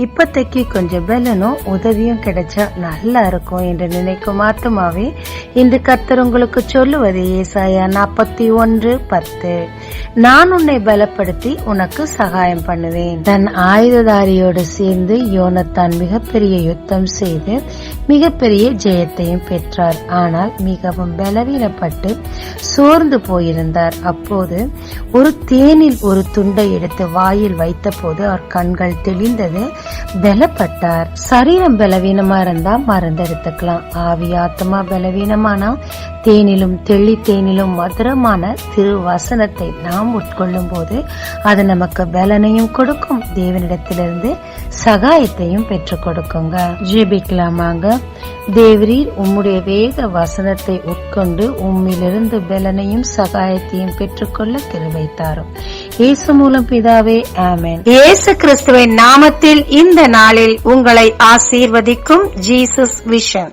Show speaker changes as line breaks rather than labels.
இப்பத்தைக்கு கொஞ்சம் பலனும் உதவியும் கிடைச்சா நல்லா இருக்கும் என்று நினைக்கும் ஆத்துமாவே, இன்று கர்த்தர் உங்களுக்கு சொல்லுவது ஏசாயா 41:10. நான் உன்னை பலப்படுத்தி உனக்கு சகாயம் பண்ணுவேன். தன் ஆயுததாரியோடு சேர்ந்து யோனத்தான் மிகப்பெரிய யுத்தம் செய்து மிகப்பெரிய ஜெயத்தையும் பெற்றார். ஆனால் மிகவும் பலவீனப்பட்டு சோர்ந்து போயிருந்தார். அப்போது ஒரு தேனில் ஒரு துண்டை எடுத்து வாயில் வைத்த போது அவர் கண்கள் தெளிந்தது, பலப்பட்டார். சரீரம் பலவீனமா இருந்தா மருந்து எடுத்துக்கலாம். ஆவி ஆத்மா பலவீனமானா தேனிலும் தெள்ளி தேனிலும் மதுரமான திரு வசனத்தை நாம் உட்கொள்ளும் போது அது நமக்கு பலனையும் கொடுக்கும், தேவனிடத்திலிருந்து சகாயத்தையும் பெற்றுக் கொடுக்குங்க. ஜெபிக்கலாமாங்க. தேவரீர் உம்முடைய வேத வசனத்தை உட்கொண்டு உம்மிலிருந்து பலனையும் சகாயத்தையும் பெற்றுக்கொள்ள கிருபை தாரும். இயேசு மூலம் பிதாவே, ஆமென். இயேசு கிறிஸ்துவின் நாமத்தில் இந்த நாளில் உங்களை ஆசீர்வதிக்கும் ஜீசஸ் விஷன்.